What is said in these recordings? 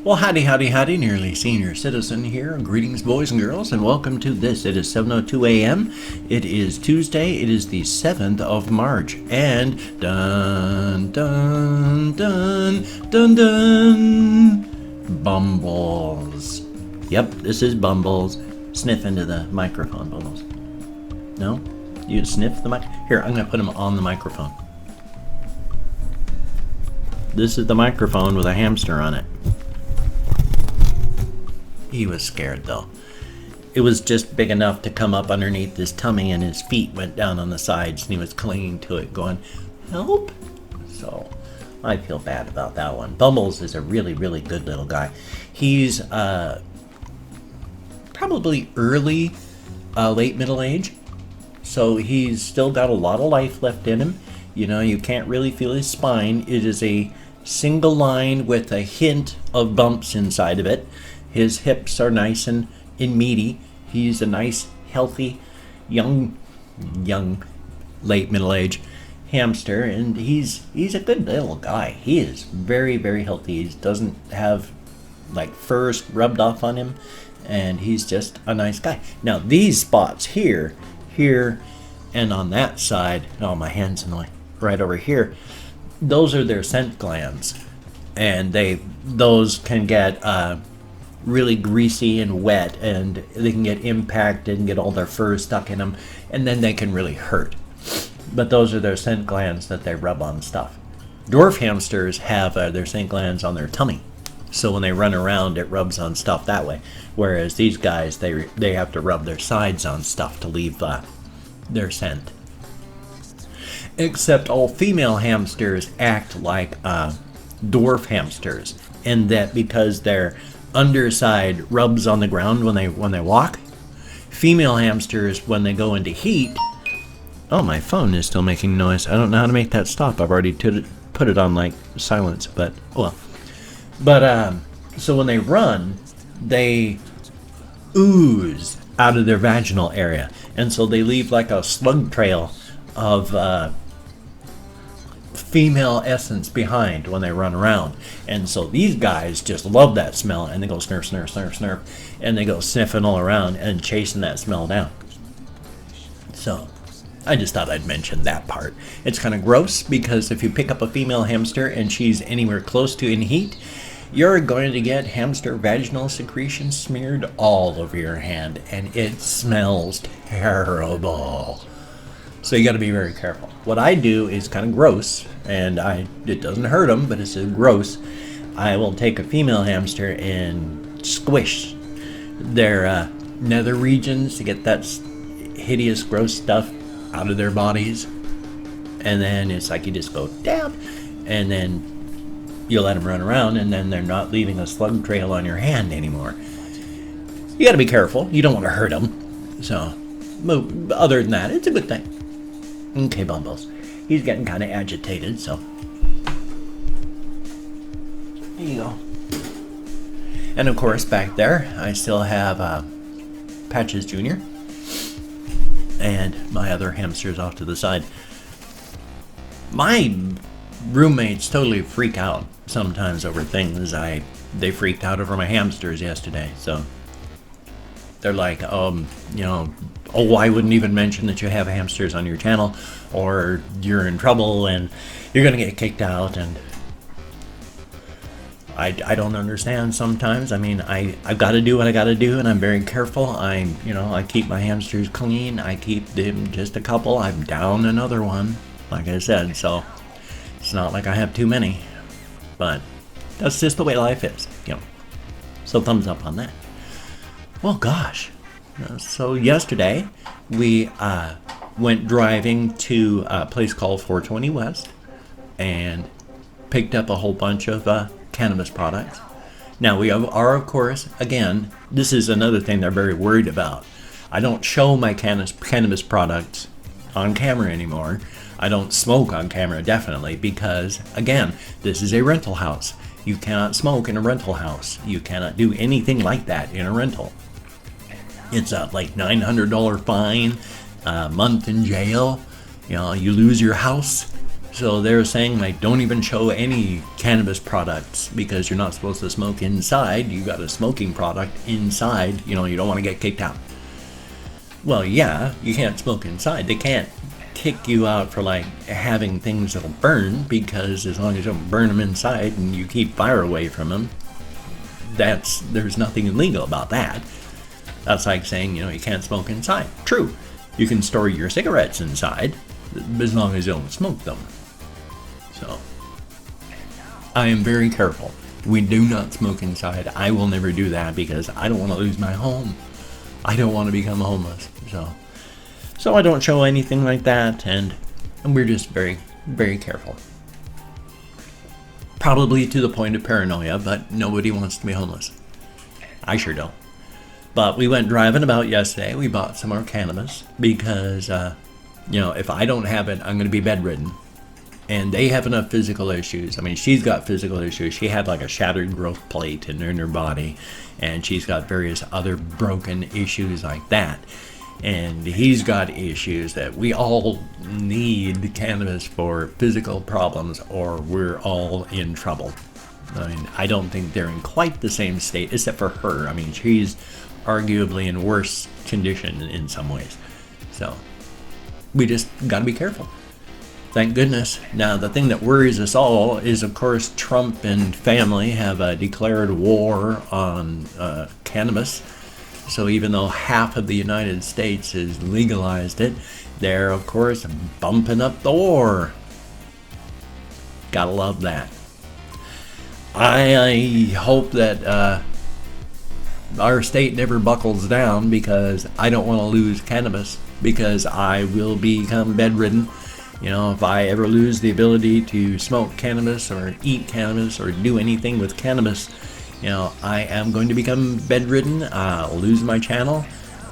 Well, howdy, nearly senior citizen here. Greetings, boys and girls, and welcome to this. It is 7:02 a.m. It is Tuesday. It is the 7th of March, and dun dun dun dun dun, Bumbles. Yep, this is Bumbles. Sniff into the microphone, Bumbles. No, you sniff the mic. Here, I'm gonna put him on the microphone. This is the microphone with a hamster on it. He was scared though. It was just big enough to come up underneath his tummy, and his feet went down on the sides, and he was clinging to it going, help. So I feel bad about that one. Bumbles is a really, really good little guy. He's probably early, late middle age. So he's still got a lot of life left in him. You know, you can't really feel his spine. It is a single line with a hint of bumps inside of it. His hips are nice and meaty. He's a nice, healthy, young, late middle age hamster, and he's a good little guy. He is very, very healthy. He doesn't have like furs rubbed off on him, and he's just a nice guy. Now these spots here, and on that side, oh, my hand's in the way, right over here, those are their scent glands, and those can get really greasy and wet, and they can get impacted and get all their fur stuck in them, and then they can really hurt. But those are their scent glands that they rub on stuff. Dwarf hamsters have their scent glands on their tummy, so when they run around, it rubs on stuff that way. Whereas these guys, they have to rub their sides on stuff to leave their scent. Except all female hamsters act like dwarf hamsters, in that because their underside rubs on the ground when they walk. Female hamsters, when they go into heat, oh, my phone is still making noise. I don't know how to make that stop. I've already put it on like silence, but well. But so when they run, they ooze out of their vaginal area, and so they leave like a slug trail of female essence behind when they run around. And so these guys just love that smell, and they go snurf, snurf, snurf, snurf, and they go sniffing all around and chasing that smell down. So I just thought I'd mention that part. It's kind of gross, because if you pick up a female hamster and she's anywhere close to in heat, you're going to get hamster vaginal secretion smeared all over your hand, and it smells terrible. So you got to be very careful. What I do is kind of gross, and it doesn't hurt them, but it's gross. I will take a female hamster and squish their nether regions to get that hideous, gross stuff out of their bodies. And then it's like you just go dab, and then you let them run around, and then they're not leaving a slug trail on your hand anymore. You got to be careful. You don't want to hurt them. So, other than that, it's a good thing. Okay, Bumbles. He's getting kind of agitated, so there you go. And of course, back there, I still have Patches Jr. and my other hamsters off to the side. My roommates totally freak out sometimes over things. They freaked out over my hamsters yesterday, so they're like, oh, I wouldn't even mention that you have hamsters on your channel, or you're in trouble and you're going to get kicked out. And I don't understand sometimes. I mean, I've got to do what I got to do, and I'm very careful. I keep my hamsters clean. I keep them just a couple. I'm down another one, like I said, so it's not like I have too many. But that's just the way life is, So thumbs up on that. Well, gosh. So yesterday, we went driving to a place called 420 West and picked up a whole bunch of cannabis products. Now, we are, of course, again, this is another thing they're very worried about. I don't show my cannabis products on camera anymore. I don't smoke on camera, definitely, because, again, this is a rental house. You cannot smoke in a rental house. You cannot do anything like that in a rental. It's a like $900 fine, a month in jail. You lose your house. So they're saying, like, don't even show any cannabis products because you're not supposed to smoke inside. You got a smoking product inside. You don't want to get kicked out. Well, yeah, you can't smoke inside. They can't kick you out for, like, having things that'll burn, because as long as you don't burn them inside and you keep fire away from them, there's nothing illegal about that. That's like saying, you can't smoke inside. True. You can store your cigarettes inside as long as you don't smoke them. So, I am very careful. We do not smoke inside. I will never do that because I don't want to lose my home. I don't want to become homeless. So I don't show anything like that, and we're just very, very careful. Probably to the point of paranoia, but nobody wants to be homeless. I sure don't. But we went driving about yesterday. We bought some more cannabis because, if I don't have it, I'm going to be bedridden. And they have enough physical issues. I mean, she's got physical issues. She had like a shattered growth plate in her body, and she's got various other broken issues like that. And he's got issues that we all need cannabis for physical problems, or we're all in trouble. I mean, I don't think they're in quite the same state, except for her. I mean, she's arguably in worse condition in some ways. So we just got to be careful. Thank goodness. Now, the thing that worries us all is, of course, Trump and family have declared war on cannabis. So even though half of the United States has legalized it, they're, of course, bumping up the war. Gotta love that. I hope that our state never buckles down, because I don't want to lose cannabis, because I will become bedridden. If I ever lose the ability to smoke cannabis or eat cannabis or do anything with cannabis, I am going to become bedridden. I'll lose my channel,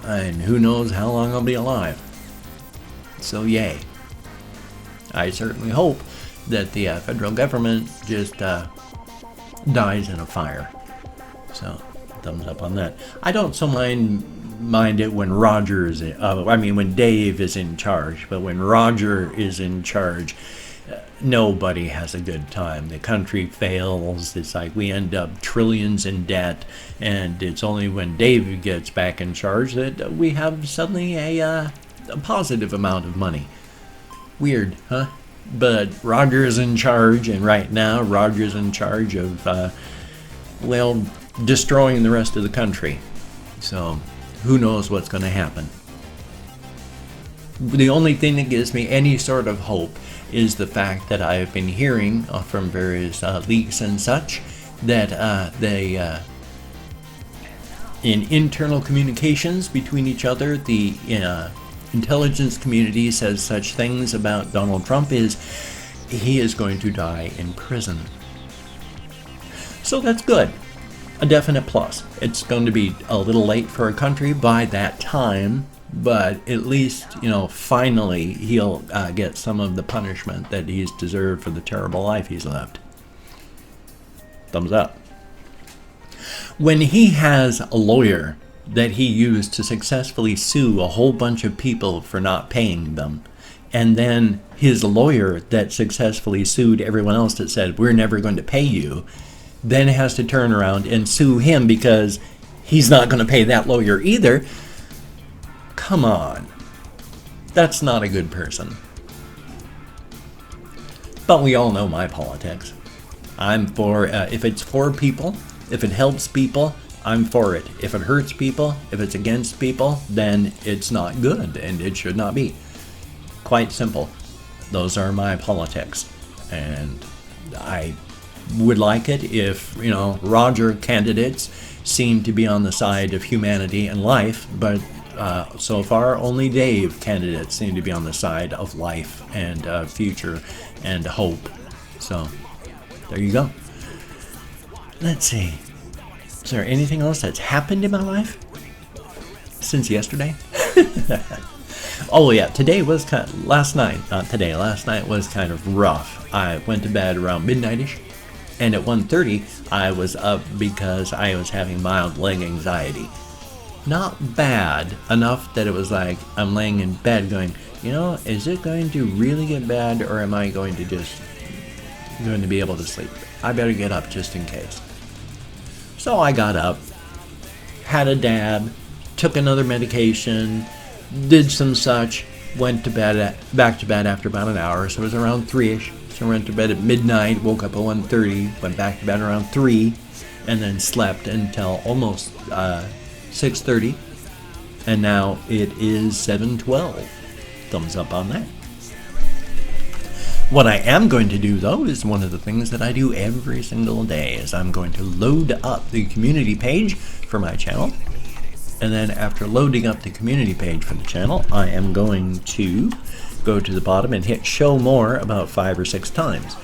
and who knows how long I'll be alive. So yay. I certainly hope that the federal government just dies in a fire. So, thumbs up on that. I don't so mind it when when Dave is in charge, but when Roger is in charge, nobody has a good time. The country fails. It's like we end up trillions in debt, and it's only when Dave gets back in charge that we have suddenly a positive amount of money. Weird, huh? But Roger's in charge, and right now Roger's in charge of, destroying the rest of the country. So, who knows what's going to happen. The only thing that gives me any sort of hope is the fact that I've been hearing from various leaks and such that in internal communications between each other, the intelligence community says such things about Donald Trump is he is going to die in prison. So that's good. A definite plus. It's going to be a little late for our country by that time, but at least, finally he'll get some of the punishment that he's deserved for the terrible life he's lived. Thumbs up. When he has a lawyer that he used to successfully sue a whole bunch of people for not paying them, and then his lawyer that successfully sued everyone else that said, we're never going to pay you, then has to turn around and sue him because he's not going to pay that lawyer either. Come on. That's not a good person. But we all know my politics. I'm for, if it's for people, if it helps people, I'm for it. If it hurts people, if it's against people, then it's not good and it should not be. Quite simple. Those are my politics. And I would like it if, Roger candidates seem to be on the side of humanity and life, but so far only Dave candidates seem to be on the side of life and future and hope. So there you go. Let's see. Is there anything else that's happened in my life since yesterday? Oh yeah, last night was kind of rough. I went to bed around midnight-ish, and at 1:30 I was up because I was having mild leg anxiety. not bad enough that it was like I'm laying in bed going, is it going to really get bad, or am I going to be able to sleep? I better get up just in case. So I got up, had a dab, took another medication, did some such, went to bed, back to bed after about an hour, so it was around 3-ish. So I went to bed at midnight, woke up at 1:30, went back to bed around 3, and then slept until almost 6:30, and now it is 7:12. Thumbs up on that. What I am going to do, though, is one of the things that I do every single day, is I'm going to load up the community page for my channel. And then after loading up the community page for the channel, I am going to go to the bottom and hit show more about 5 or 6 times.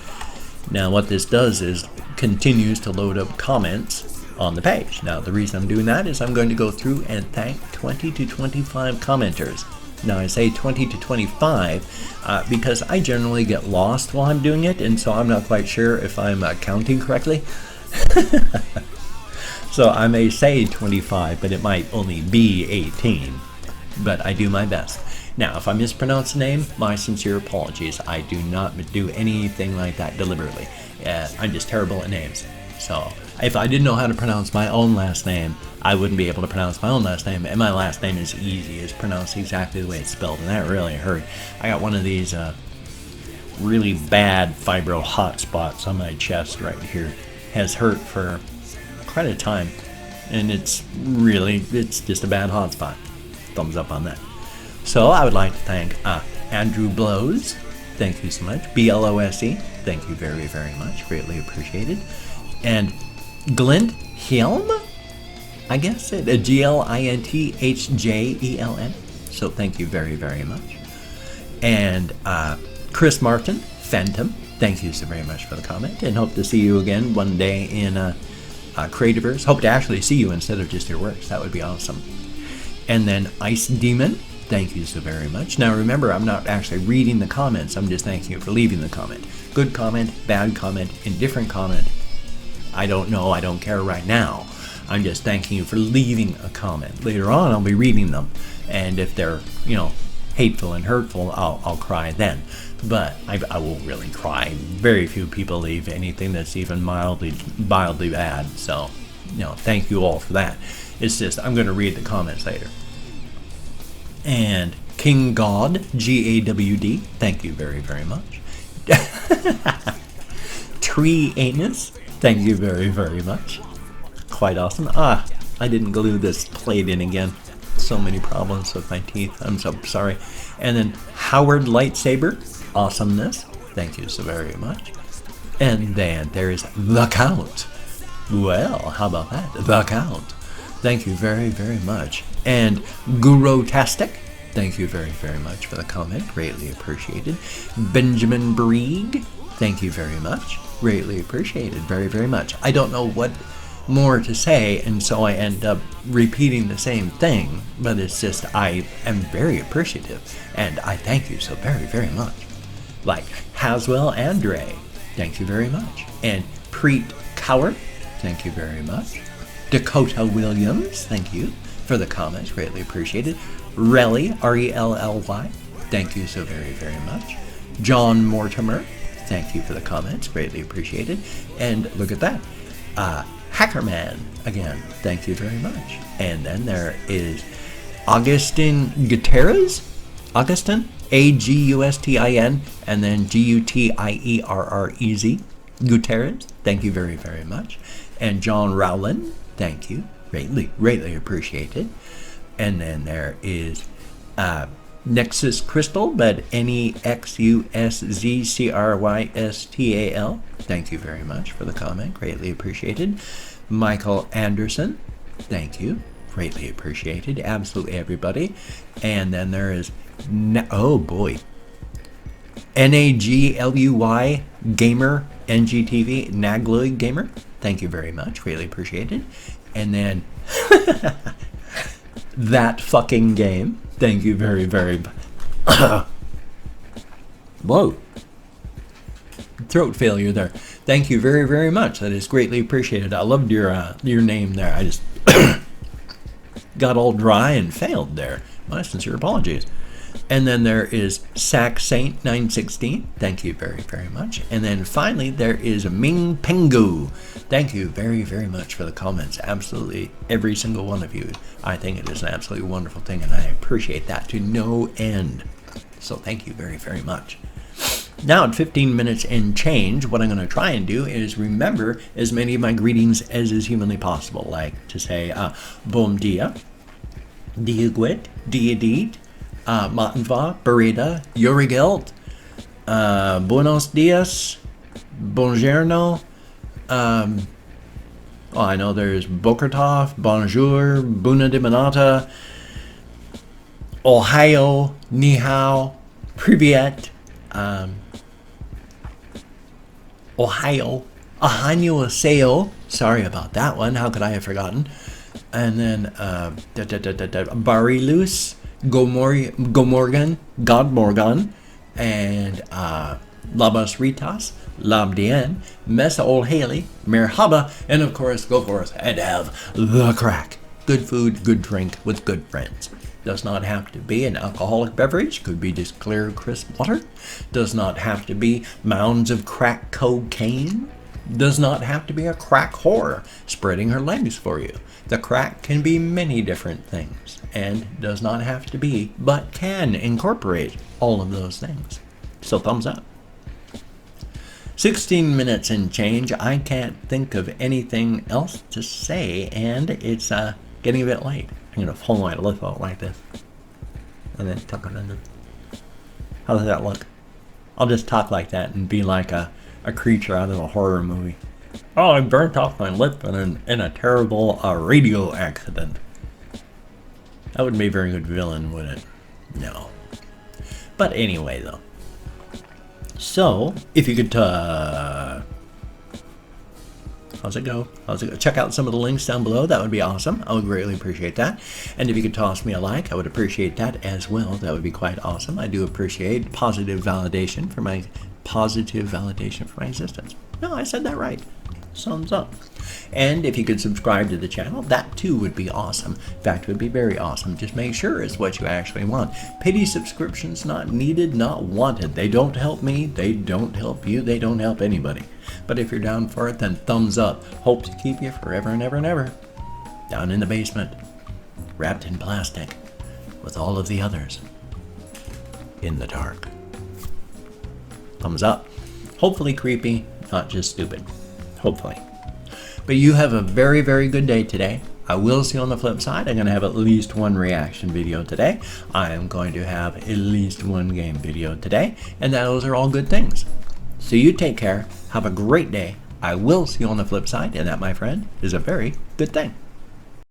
Now what this does is continues to load up comments on the page. Now the reason I'm doing that is I'm going to go through and thank 20 to 25 commenters. Now I say 20 to 25 because I generally get lost while I'm doing it, and so I'm not quite sure if I'm counting correctly. So I may say 25, but it might only be 18. But I do my best. Now, if I mispronounce the name, my sincere apologies. I do not do anything like that deliberately. I'm just terrible at names. So if I didn't know how to pronounce my own last name, I wouldn't be able to pronounce my own last name. And my last name is easy. It's pronounced exactly the way it's spelled, and that really hurt. I got one of these really bad fibro hot spots on my chest right here. Has hurt for quite a time, and it's just a bad hot spot. Thumbs up on that. So I would like to thank Andrew Blows. Thank you so much. BLOSE. Thank you very, very much. Greatly appreciated. And Glint Helm, I guess it, GLINTHJELN. So thank you very, very much. And Chris Martin, Phantom, thank you so very much for the comment, and hope to see you again one day in Creativerse. Hope to actually see you instead of just your works. That would be awesome. And then Ice Demon, thank you so very much. Now remember, I'm not actually reading the comments. I'm just thanking you for leaving the comment. Good comment, bad comment, indifferent comment. I don't know. I don't care right now. I'm just thanking you for leaving a comment. Later on, I'll be reading them. And if they're, hateful and hurtful, I'll cry then. But I won't really cry. Very few people leave anything that's even mildly bad. So, thank you all for that. It's just, I'm going to read the comments later. And King God, GAWD, thank you very, very much. Tree Anus, thank you very, very much. Quite awesome. I didn't glue this plate in again. So many problems with my teeth. I'm so sorry. And then Howard Lightsaber, awesomeness. Thank you so very much. And then there's The Count. Well, how about that? The Count. Thank you very, very much. And Gurotastic, thank you very, very much for the comment. Greatly appreciated. Benjamin Breeg, thank you very much. Greatly appreciated. Very, very much. I don't know what more to say, and so I end up repeating the same thing, but it's just, I am very appreciative, and I thank you so very, very much. Like Haswell Andre, thank you very much. And Preet Kaur, thank you very much. Dakota Williams, thank you for the comments, greatly appreciated. Relly, R-E-L-L-Y, thank you so very, very much. John Mortimer, thank you for the comments, greatly appreciated. And look at that, Hackerman, again, thank you very much. And then there is Augustin Gutierrez, Augustin, A-G-U-S-T-I-N, and then G-U-T-I-E-R-R-E-Z, Gutierrez, thank you very, very much. And John Rowland, thank you, greatly appreciated. And then there is Nexus Crystal, but N-E-X-U-S-Z-C-R-Y-S-T-A-L, thank you very much for the comment, greatly appreciated. Michael Anderson, thank you, greatly appreciated, absolutely everybody. And then there is, oh boy, N-A-G-L-U-Y Gamer, NGTV, Nagloy Gamer, thank you very much, greatly appreciated. And then That Fucking Game, thank you very, very whoa, throat failure there. Thank you very, very much. That is greatly appreciated. I loved your name there. I just got all dry and failed there. My sincere apologies. And then there is Sac Saint 916. Thank you very, very much. And then finally, there is Ming Pengu. Thank you very, very much for the comments. Absolutely every single one of you. I think it is an absolutely wonderful thing, and I appreciate that to no end. So thank you very, very much. Now at 15 minutes and change, what I'm going to try and do is remember as many of my greetings as is humanly possible. Like to say, Bom dia, dia gut, dia dit, Matenva, Berida, Yorigelt, Buenos Dias, Buongiorno. I know there's Bokertov, Bonjour, Buna de Manata, Ohio, Ni hao, Privyet, Ohio, Ahanyo Aseo. Sorry about that one. How could I have forgotten? And then Barilus, Gomorgan, Godmorgan, and Labas Ritas, Labdien, Mesa Ol Haley, Merhaba, and of course, go forth and have the crack. Good food, good drink with good friends. Does not have to be an alcoholic beverage. Could be just clear, crisp water. Does not have to be mounds of crack cocaine. Does not have to be a crack whore spreading her legs for you. The crack can be many different things and does not have to be, but can incorporate all of those things. So thumbs up. 16 minutes and change. I can't think of anything else to say, and it's getting a bit late. I'm going to hold my lip out like this and then tuck it under. How does that look? I'll just talk like that and be like a creature out of a horror movie. Oh, I burnt off my lip in a terrible radio accident. That wouldn't be a very good villain, would it? No. But anyway, though. So, if you could, how's it go? Check out some of the links down below. That would be awesome. I would greatly appreciate that. And if you could toss me a like, I would appreciate that as well. That would be quite awesome. I do appreciate positive validation for my existence. No, I said that right. Thumbs up. And if you could subscribe to the channel, that too would be awesome. In fact, it would be very awesome. Just make sure it's what you actually want. Pity subscriptions not needed, not wanted. They don't help me. They don't help you. They don't help anybody. But if you're down for it, then thumbs up. Hope to keep you forever and ever and ever. Down in the basement, wrapped in plastic, with all of the others in the dark. Thumbs up. Hopefully creepy, not just stupid. Hopefully. But you have a very, very good day today. I will see you on the flip side. I'm going to have at least one reaction video today. I am going to have at least one game video today. And those are all good things. So you take care. Have a great day. I will see you on the flip side. And that, my friend, is a very good thing.